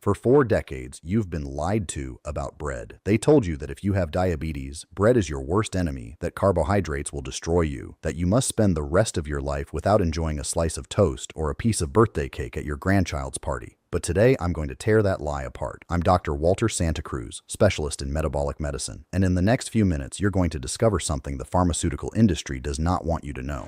For 4 decades, you've been lied to about bread. They told you that if you have diabetes, bread is your worst enemy, that carbohydrates will destroy you, that you must spend the rest of your life without enjoying a slice of toast or a piece of birthday cake at your grandchild's party. But today, I'm going to tear that lie apart. I'm Dr. Walter Santa Cruz, specialist in metabolic medicine, and in the next few minutes, you're going to discover something the pharmaceutical industry does not want you to know.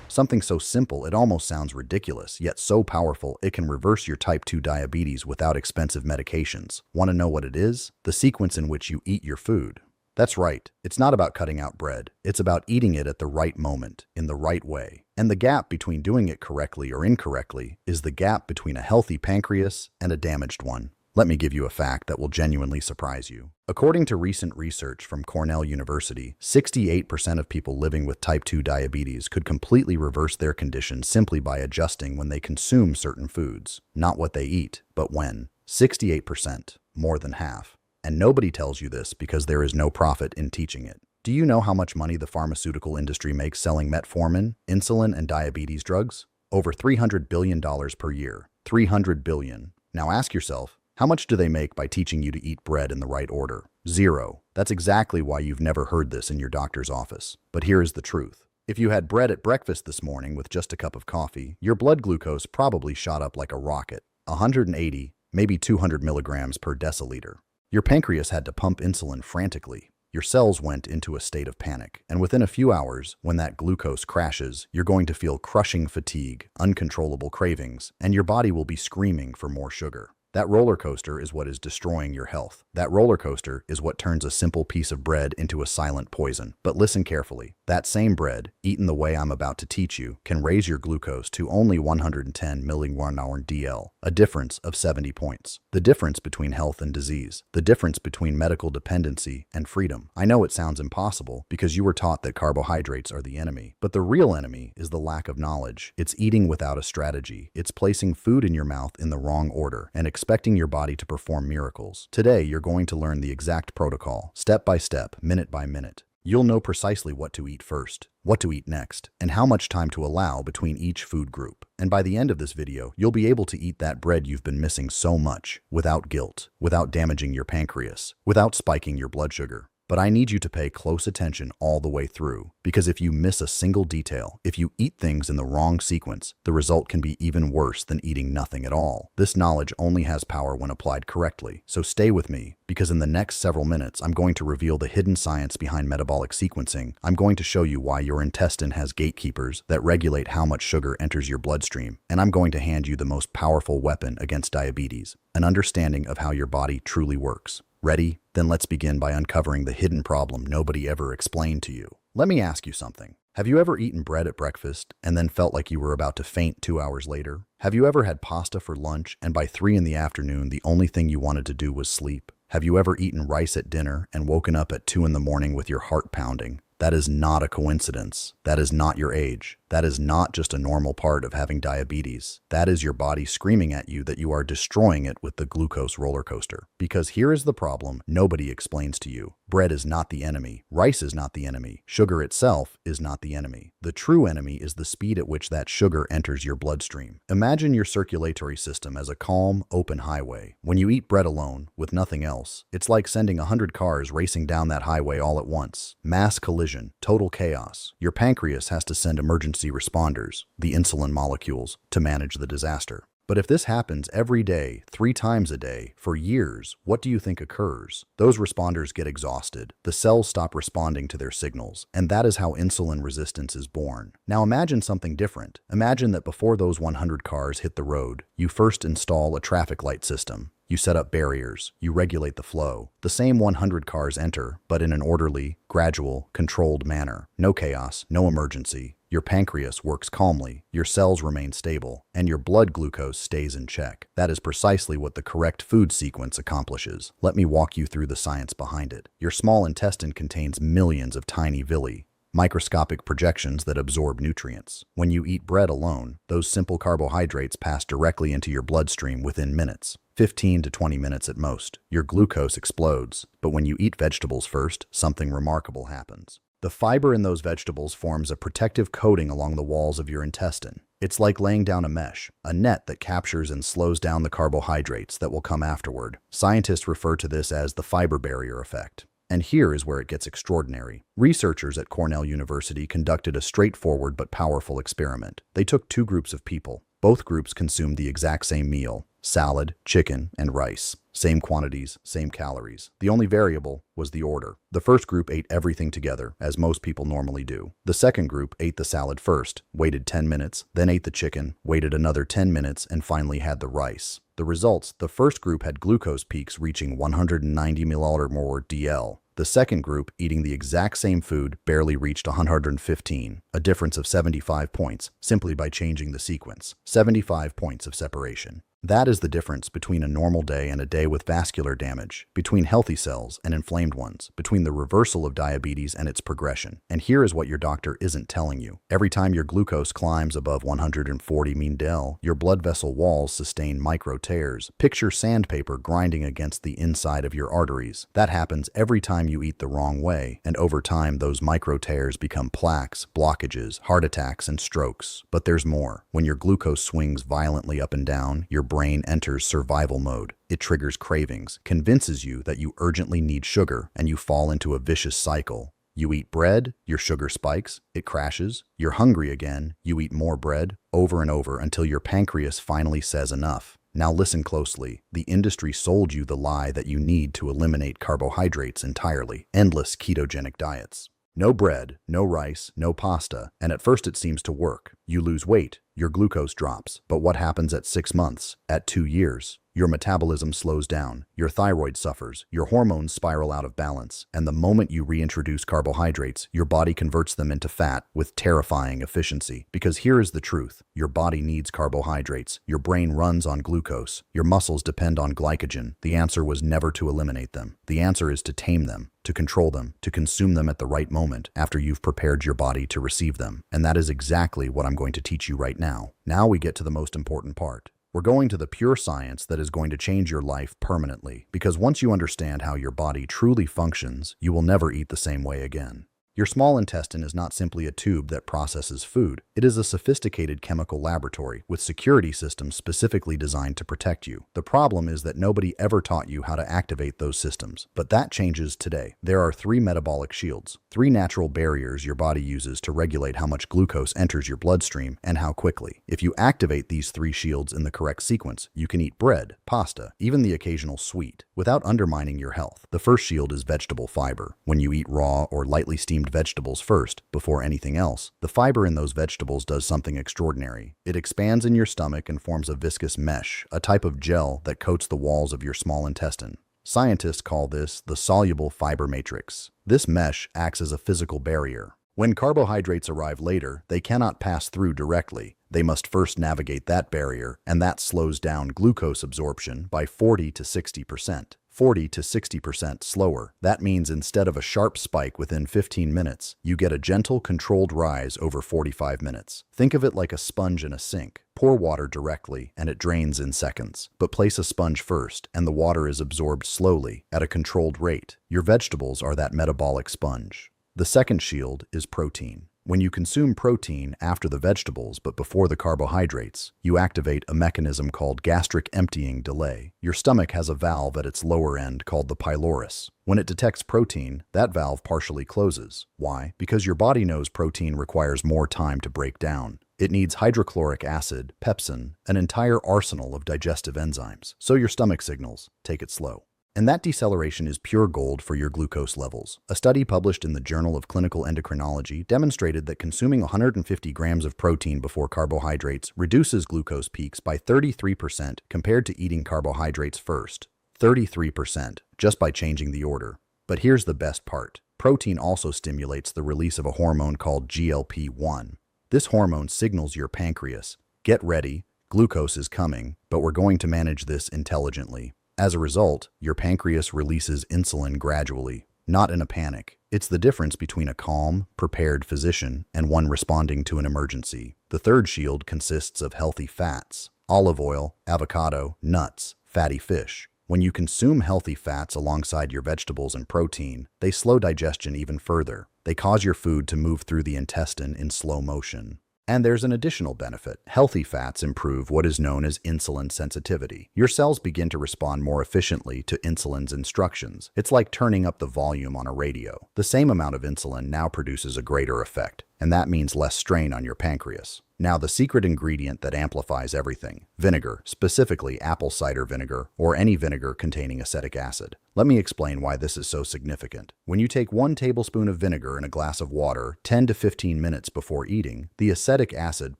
Something so simple it almost sounds ridiculous, yet so powerful it can reverse your type 2 diabetes without expensive medications. Want to know what it is? The sequence in which you eat your food. That's right, it's not about cutting out bread. It's about eating it at the right moment, in the right way. And the gap between doing it correctly or incorrectly is the gap between a healthy pancreas and a damaged one. Let me give you a fact that will genuinely surprise you. According to recent research from Cornell University, 68% of people living with type 2 diabetes could completely reverse their condition simply by adjusting when they consume certain foods. Not what they eat, but when. 68%, more than half. And nobody tells you this because there is no profit in teaching it. Do you know how much money the pharmaceutical industry makes selling metformin, insulin, and diabetes drugs? Over $300 billion per year. $300 billion. Now ask yourself, how much do they make by teaching you to eat bread in the right order? Zero. That's exactly why you've never heard this in your doctor's office. But here is the truth. If you had bread at breakfast this morning with just a cup of coffee, your blood glucose probably shot up like a rocket. 180, maybe 200 milligrams per deciliter. Your pancreas had to pump insulin frantically. Your cells went into a state of panic. And within a few hours, when that glucose crashes, you're going to feel crushing fatigue, uncontrollable cravings, and your body will be screaming for more sugar. That roller coaster is what is destroying your health. That roller coaster is what turns a simple piece of bread into a silent poison. But listen carefully. That same bread, eaten the way I'm about to teach you, can raise your glucose to only 110 mg/dl, a difference of 70 points. The difference between health and disease. The difference between medical dependency and freedom. I know it sounds impossible because you were taught that carbohydrates are the enemy. But the real enemy is the lack of knowledge. It's eating without a strategy. It's placing food in your mouth in the wrong order and expecting your body to perform miracles. Today, you're going to learn the exact protocol, step by step, minute by minute. You'll know precisely what to eat first, what to eat next, and how much time to allow between each food group. And by the end of this video, you'll be able to eat that bread you've been missing so much, without guilt, without damaging your pancreas, without spiking your blood sugar. But I need you to pay close attention all the way through, because if you miss a single detail, if you eat things in the wrong sequence, the result can be even worse than eating nothing at all. This knowledge only has power when applied correctly, so stay with me, because in the next several minutes, I'm going to reveal the hidden science behind metabolic sequencing. I'm going to show you why your intestine has gatekeepers that regulate how much sugar enters your bloodstream, and I'm going to hand you the most powerful weapon against diabetes, an understanding of how your body truly works. Ready? Then let's begin by uncovering the hidden problem nobody ever explained to you. Let me ask you something. Have you ever eaten bread at breakfast and then felt like you were about to faint 2 hours later? Have you ever had pasta for lunch and by 3 in the afternoon the only thing you wanted to do was sleep? Have you ever eaten rice at dinner and woken up at 2 in the morning with your heart pounding? That is not a coincidence. That is not your age. That is not just a normal part of having diabetes. That is your body screaming at you that you are destroying it with the glucose roller coaster. Because here is the problem nobody explains to you. Bread is not the enemy. Rice is not the enemy. Sugar itself is not the enemy. The true enemy is the speed at which that sugar enters your bloodstream. Imagine your circulatory system as a calm, open highway. When you eat bread alone, with nothing else, it's like sending 100 cars racing down that highway all at once. Mass collision, total chaos. Your pancreas has to send emergency responders, the insulin molecules, to manage the disaster. But if this happens every day, 3 times a day, for years, what do you think occurs? Those responders get exhausted. The cells stop responding to their signals, and that is how insulin resistance is born. Now imagine something different. Imagine that before those 100 cars hit the road, you first install a traffic light system. You set up barriers, you regulate the flow. The same 100 cars enter, but in an orderly, gradual, controlled manner. No chaos, no emergency. Your pancreas works calmly, your cells remain stable, and your blood glucose stays in check. That is precisely what the correct food sequence accomplishes. Let me walk you through the science behind it. Your small intestine contains millions of tiny villi, microscopic projections that absorb nutrients. When you eat bread alone, those simple carbohydrates pass directly into your bloodstream within minutes. 15 to 20 minutes at most. Your glucose explodes, but when you eat vegetables first, something remarkable happens. The fiber in those vegetables forms a protective coating along the walls of your intestine. It's like laying down a mesh, a net that captures and slows down the carbohydrates that will come afterward. Scientists refer to this as the fiber barrier effect. And here is where it gets extraordinary. Researchers at Cornell University conducted a straightforward but powerful experiment. They took two groups of people. Both groups consumed the exact same meal: salad, chicken, and rice. Same quantities, same calories. The only variable was the order. The first group ate everything together, as most people normally do. The second group ate the salad first, waited 10 minutes, then ate the chicken, waited another 10 minutes, and finally had the rice. The results: the first group had glucose peaks reaching 190 milliliter more DL. The second group, eating the exact same food, barely reached 115, a difference of 75 points, simply by changing the sequence. 75 points of separation. That is the difference between a normal day and a day with vascular damage, between healthy cells and inflamed ones, between the reversal of diabetes and its progression. And here is what your doctor isn't telling you. Every time your glucose climbs above 140 mean del, your blood vessel walls sustain micro tears. Picture sandpaper grinding against the inside of your arteries. That happens every time you eat the wrong way, and over time those micro tears become plaques, blockages, heart attacks, and strokes. But there's more. When your glucose swings violently up and down, your brain enters survival mode. It triggers cravings, convinces you that you urgently need sugar, and you fall into a vicious cycle. You eat bread, your sugar spikes, it crashes, you're hungry again, you eat more bread, over and over until your pancreas finally says enough. Now listen closely. The industry sold you the lie that you need to eliminate carbohydrates entirely. Endless ketogenic diets. No bread, no rice, no pasta, and at first it seems to work. You lose weight, your glucose drops. But what happens at 6 months, at 2 years? Your metabolism slows down, your thyroid suffers, your hormones spiral out of balance, and the moment you reintroduce carbohydrates, your body converts them into fat with terrifying efficiency. Because here is the truth: your body needs carbohydrates, your brain runs on glucose, your muscles depend on glycogen. The answer was never to eliminate them. The answer is to tame them, to control them, to consume them at the right moment after you've prepared your body to receive them. And that is exactly what I'm going to teach you right now. Now we get to the most important part. We're going to the pure science that is going to change your life permanently, because once you understand how your body truly functions, you will never eat the same way again. Your small intestine is not simply a tube that processes food. It is a sophisticated chemical laboratory with security systems specifically designed to protect you. The problem is that nobody ever taught you how to activate those systems. But that changes today. There are 3 metabolic shields, 3 natural barriers your body uses to regulate how much glucose enters your bloodstream and how quickly. If you activate these 3 shields in the correct sequence, you can eat bread, pasta, even the occasional sweet, without undermining your health. The first shield is vegetable fiber. When you eat raw or lightly steamed vegetables first, before anything else, the fiber in those vegetables does something extraordinary. It expands in your stomach and forms a viscous mesh, a type of gel that coats the walls of your small intestine. Scientists call this the soluble fiber matrix. This mesh acts as a physical barrier. When carbohydrates arrive later, they cannot pass through directly. They must first navigate that barrier, and that slows down glucose absorption by 40 to 60%. 40 to 60% slower. That means instead of a sharp spike within 15 minutes, you get a gentle, controlled rise over 45 minutes. Think of it like a sponge in a sink. Pour water directly, and it drains in seconds. But place a sponge first, and the water is absorbed slowly, at a controlled rate. Your vegetables are that metabolic sponge. The second shield is protein. When you consume protein after the vegetables but before the carbohydrates, you activate a mechanism called gastric emptying delay. Your stomach has a valve at its lower end called the pylorus. When it detects protein, that valve partially closes. Why? Because your body knows protein requires more time to break down. It needs hydrochloric acid, pepsin, an entire arsenal of digestive enzymes. So your stomach signals, take it slow. And that deceleration is pure gold for your glucose levels. A study published in the Journal of Clinical Endocrinology demonstrated that consuming 150 grams of protein before carbohydrates reduces glucose peaks by 33% compared to eating carbohydrates first. 33%, just by changing the order. But here's the best part. Protein also stimulates the release of a hormone called GLP-1. This hormone signals your pancreas, get ready, glucose is coming, but we're going to manage this intelligently. As a result, your pancreas releases insulin gradually, not in a panic. It's the difference between a calm, prepared physician and one responding to an emergency. The third shield consists of healthy fats: olive oil, avocado, nuts, fatty fish. When you consume healthy fats alongside your vegetables and protein, they slow digestion even further. They cause your food to move through the intestine in slow motion. And there's an additional benefit. Healthy fats improve what is known as insulin sensitivity. Your cells begin to respond more efficiently to insulin's instructions. It's like turning up the volume on a radio. The same amount of insulin now produces a greater effect, and that means less strain on your pancreas. Now, the secret ingredient that amplifies everything: vinegar, specifically apple cider vinegar or any vinegar containing acetic acid. Let me explain why this is so significant. When you take 1 tablespoon of vinegar in a glass of water 10 to 15 minutes before eating, the acetic acid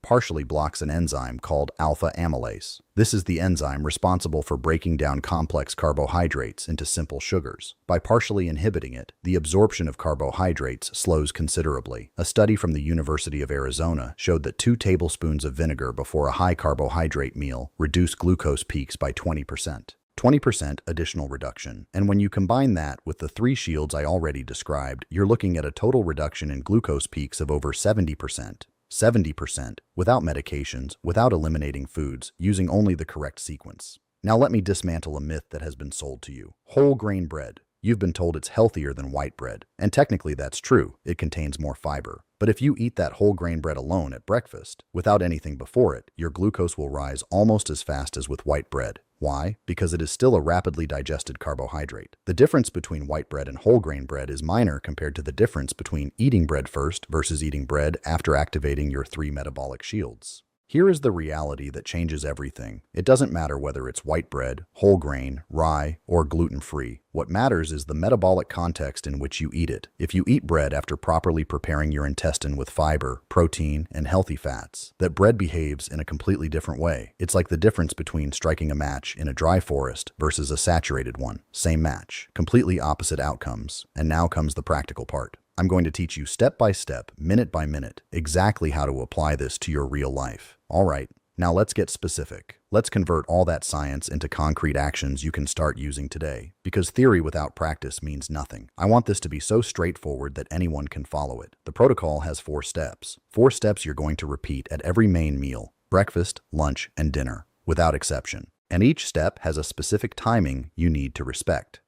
partially blocks an enzyme called alpha amylase. This is the enzyme responsible for breaking down complex carbohydrates into simple sugars. By partially inhibiting it, the absorption of carbohydrates slows considerably. A study from the University of Arizona showed that 2 tablespoons of vinegar before a high carbohydrate meal reduced glucose peaks by 20%. 20% additional reduction. And when you combine that with the 3 shields I already described, you're looking at a total reduction in glucose peaks of over 70%. 70% without medications, without eliminating foods, using only the correct sequence. Now let me dismantle a myth that has been sold to you. Whole grain bread. You've been told it's healthier than white bread. And technically that's true. It contains more fiber. But if you eat that whole grain bread alone at breakfast, without anything before it, your glucose will rise almost as fast as with white bread. Why? Because it is still a rapidly digested carbohydrate. The difference between white bread and whole grain bread is minor compared to the difference between eating bread first versus eating bread after activating your 3 metabolic shields. Here is the reality that changes everything. It doesn't matter whether it's white bread, whole grain, rye, or gluten-free. What matters is the metabolic context in which you eat it. If you eat bread after properly preparing your intestine with fiber, protein, and healthy fats, that bread behaves in a completely different way. It's like the difference between striking a match in a dry forest versus a saturated one. Same match, completely opposite outcomes. And now comes the practical part. I'm going to teach you step by step, minute by minute, exactly how to apply this to your real life. All right, now let's get specific. Let's convert all that science into concrete actions you can start using today. Because theory without practice means nothing. I want this to be so straightforward that anyone can follow it. The protocol has 4 steps. 4 steps you're going to repeat at every main meal: breakfast, lunch, and dinner, without exception. And each step has a specific timing you need to respect.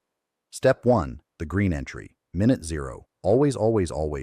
Step 1, the green entry, minute 0. Always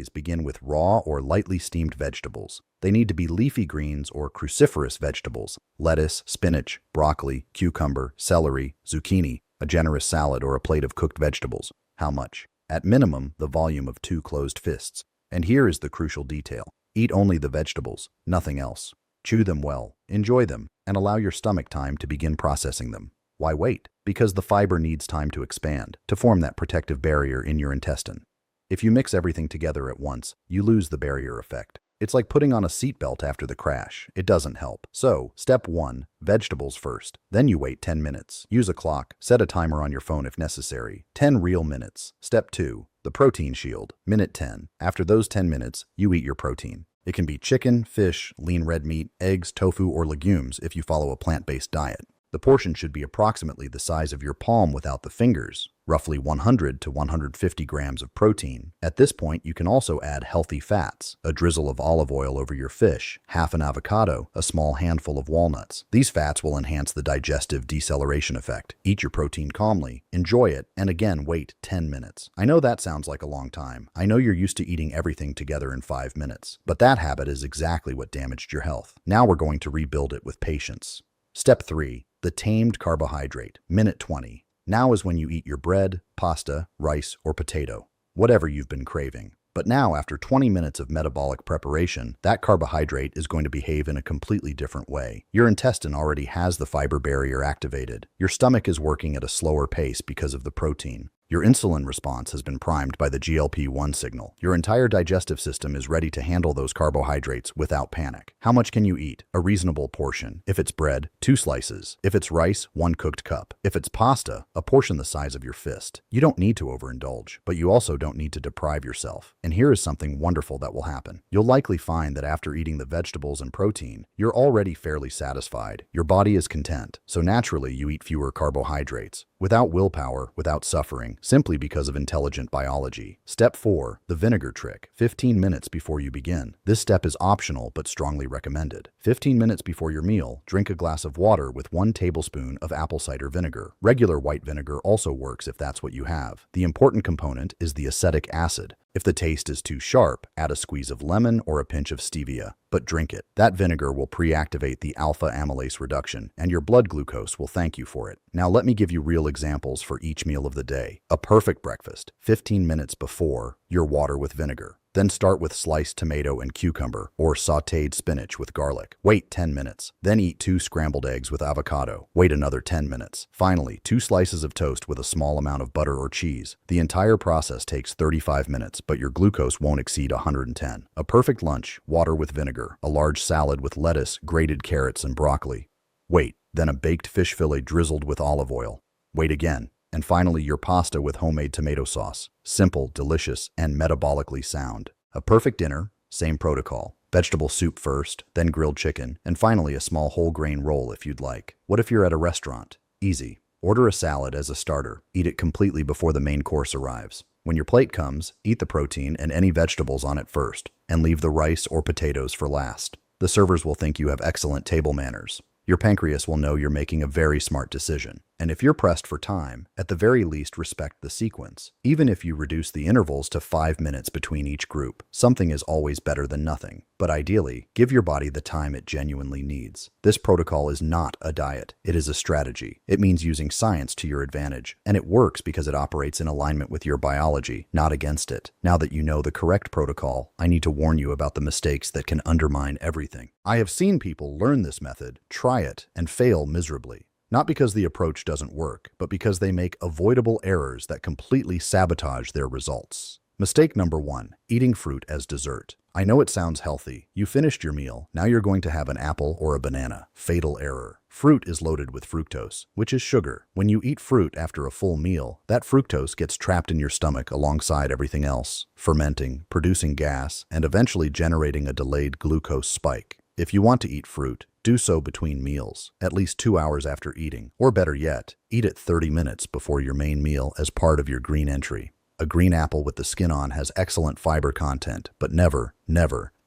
begin with raw or lightly steamed vegetables. They need to be leafy greens or cruciferous vegetables: lettuce, spinach, broccoli, cucumber, celery, zucchini, a generous salad, or a plate of cooked vegetables. How much? At minimum, the volume of 2 closed fists. And here is the crucial detail. Eat only the vegetables, nothing else. Chew them well, enjoy them, and allow your stomach time to begin processing them. Why wait? Because the fiber needs time to expand, to form that protective barrier in your intestine. If you mix everything together at once, you lose the barrier effect. It's like putting on a seatbelt after the crash. It doesn't help. So, step 1, vegetables first. Then you wait 10 minutes. Use a clock. Set a timer on your phone if necessary. 10 real minutes. Step 2, the protein shield. Minute 10. After those 10 minutes, you eat your protein. It can be chicken, fish, lean red meat, eggs, tofu, or legumes if you follow a plant-based diet. The portion should be approximately the size of your palm without the fingers, roughly 100 to 150 grams of protein. At this point, you can also add healthy fats: a drizzle of olive oil over your fish, half an avocado, a small handful of walnuts. These fats will enhance the digestive deceleration effect. Eat your protein calmly, enjoy it, and again wait 10 minutes. I know that sounds like a long time. I know you're used to eating everything together in 5 minutes, but that habit is exactly what damaged your health. Now we're going to rebuild it with patience. Step 3, the tamed carbohydrate, minute 20. Now is when you eat your bread, pasta, rice, or potato, whatever you've been craving. But now, after 20 minutes of metabolic preparation, that carbohydrate is going to behave in a completely different way. Your intestine already has the fiber barrier activated. Your stomach is working at a slower pace because of the protein. Your insulin response has been primed by the GLP-1 signal. Your entire digestive system is ready to handle those carbohydrates without panic. How much can you eat? A reasonable portion. If it's bread, 2 slices. If it's rice, 1 cooked cup. If it's pasta, a portion the size of your fist. You don't need to overindulge, but you also don't need to deprive yourself. And here is something wonderful that will happen. You'll likely find that after eating the vegetables and protein, you're already fairly satisfied. Your body is content, so naturally you eat fewer carbohydrates. Without willpower, without suffering, simply because of intelligent biology. Step 4, the vinegar trick, 15 minutes before you begin. This step is optional but strongly recommended. 15 minutes before your meal, drink a glass of water with 1 tablespoon of apple cider vinegar. Regular white vinegar also works if that's what you have. The important component is the acetic acid. If the taste is too sharp, add a squeeze of lemon or a pinch of stevia, but drink it. That vinegar will pre-activate the alpha amylase reduction, and your blood glucose will thank you for it. Now let me give you real examples for each meal of the day. A perfect breakfast, 15 minutes before your water with vinegar. Then start with sliced tomato and cucumber or sautéed spinach with garlic. Wait 10 minutes. Then eat 2 scrambled eggs with avocado. Wait another 10 minutes. Finally, 2 slices of toast with a small amount of butter or cheese. The entire process takes 35 minutes, but your glucose won't exceed 110. A perfect lunch, water with vinegar, a large salad with lettuce, grated carrots, and broccoli. Wait, then a baked fish fillet drizzled with olive oil. Wait again. And finally, your pasta with homemade tomato sauce. Simple, delicious, and metabolically sound. A perfect dinner, same protocol. Vegetable soup first, then grilled chicken, and finally a small whole grain roll if you'd like. What if you're at a restaurant? Easy. Order a salad as a starter. Eat it completely before the main course arrives. When your plate comes, eat the protein and any vegetables on it first, and leave the rice or potatoes for last. The servers will think you have excellent table manners. Your pancreas will know you're making a very smart decision. And if you're pressed for time, at the very least respect the sequence. Even if you reduce the intervals to 5 minutes between each group, something is always better than nothing. But ideally, give your body the time it genuinely needs. This protocol is not a diet. It is a strategy. It means using science to your advantage. And it works because it operates in alignment with your biology, not against it. Now that you know the correct protocol, I need to warn you about the mistakes that can undermine everything. I have seen people learn this method, try it, and fail miserably. Not because the approach doesn't work, but because they make avoidable errors that completely sabotage their results. Mistake number 1, eating fruit as dessert. I know it sounds healthy. You finished your meal. Now you're going to have an apple or a banana. Fatal error. Fruit is loaded with fructose, which is sugar. When you eat fruit after a full meal, that fructose gets trapped in your stomach alongside everything else, fermenting, producing gas, and eventually generating a delayed glucose spike. If you want to eat fruit, do so between meals, at least 2 hours after eating, or better yet, eat it 30 minutes before your main meal as part of your green entry. A green apple with the skin on has excellent fiber content, but never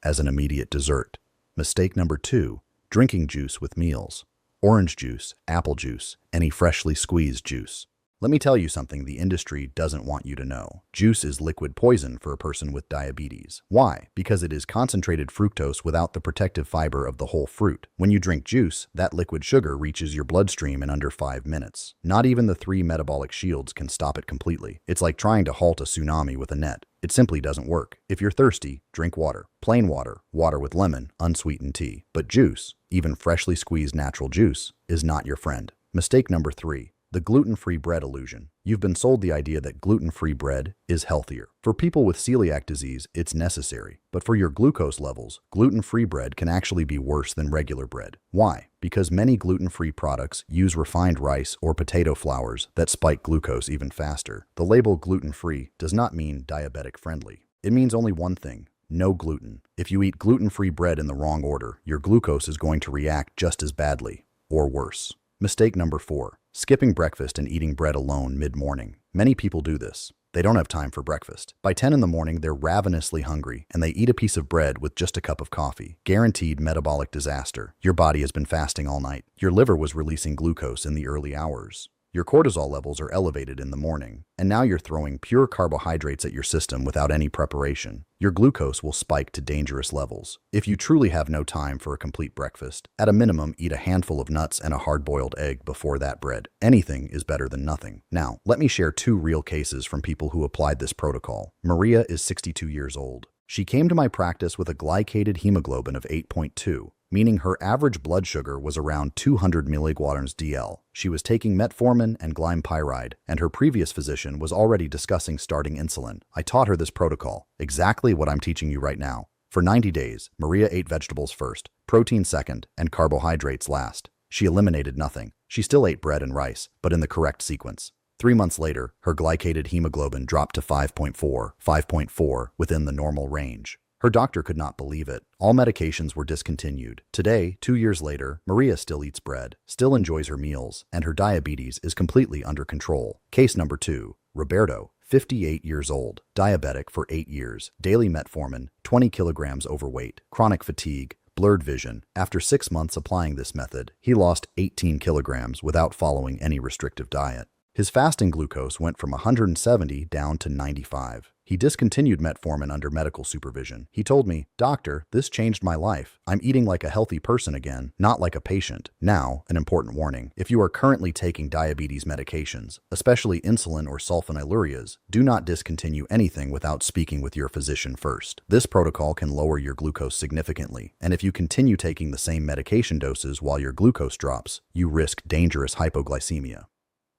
as an immediate dessert. Mistake number 2, drinking juice with meals. Orange juice, apple juice, any freshly squeezed juice. Let me tell you something the industry doesn't want you to know. Juice is liquid poison for a person with diabetes. Why? Because it is concentrated fructose without the protective fiber of the whole fruit. When you drink juice, that liquid sugar reaches your bloodstream in under 5 minutes. Not even the 3 metabolic shields can stop it completely. It's like trying to halt a tsunami with a net. It simply doesn't work. If you're thirsty, drink water. Plain water, water with lemon, unsweetened tea. But juice, even freshly squeezed natural juice, is not your friend. Mistake number 3. The gluten-free bread illusion. You've been sold the idea that gluten-free bread is healthier. For people with celiac disease, it's necessary. But for your glucose levels, gluten-free bread can actually be worse than regular bread. Why? Because many gluten-free products use refined rice or potato flours that spike glucose even faster. The label gluten-free does not mean diabetic-friendly. It means only one thing: no gluten. If you eat gluten-free bread in the wrong order, your glucose is going to react just as badly, or worse. Mistake number 4. Skipping breakfast and eating bread alone mid-morning. Many people do this. They don't have time for breakfast. By 10 in the morning, they're ravenously hungry, and they eat a piece of bread with just a cup of coffee. Guaranteed metabolic disaster. Your body has been fasting all night. Your liver was releasing glucose in the early hours. Your cortisol levels are elevated in the morning, and now you're throwing pure carbohydrates at your system without any preparation. Your glucose will spike to dangerous levels. If you truly have no time for a complete breakfast, at a minimum, eat a handful of nuts and a hard-boiled egg before that bread. Anything is better than nothing. Now, let me share 2 real cases from people who applied this protocol. Maria is 62 years old. She came to my practice with a glycated hemoglobin of 8.2. Meaning her average blood sugar was around 200 milligrams DL. She was taking metformin and glympyride, and her previous physician was already discussing starting insulin. I taught her this protocol, exactly what I'm teaching you right now. For 90 days, Maria ate vegetables first, protein second, and carbohydrates last. She eliminated nothing. She still ate bread and rice, but in the correct sequence. 3 months later, her glycated hemoglobin dropped to 5.4, within the normal range. Her doctor could not believe it. All medications were discontinued. Today, 2 years later, Maria still eats bread, still enjoys her meals, and her diabetes is completely under control. Case number 2. Roberto, 58 years old, diabetic for 8 years, daily metformin, 20 kilograms overweight, chronic fatigue, blurred vision. After 6 months applying this method, he lost 18 kilograms without following any restrictive diet. His fasting glucose went from 170 down to 95. He discontinued metformin under medical supervision. He told me, "Doctor, this changed my life. I'm eating like a healthy person again, not like a patient." Now, an important warning. If you are currently taking diabetes medications, especially insulin or sulfonylureas, do not discontinue anything without speaking with your physician first. This protocol can lower your glucose significantly, and if you continue taking the same medication doses while your glucose drops, you risk dangerous hypoglycemia.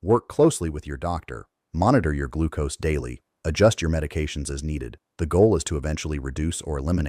Work closely with your doctor. Monitor your glucose daily. Adjust your medications as needed. The goal is to eventually reduce or eliminate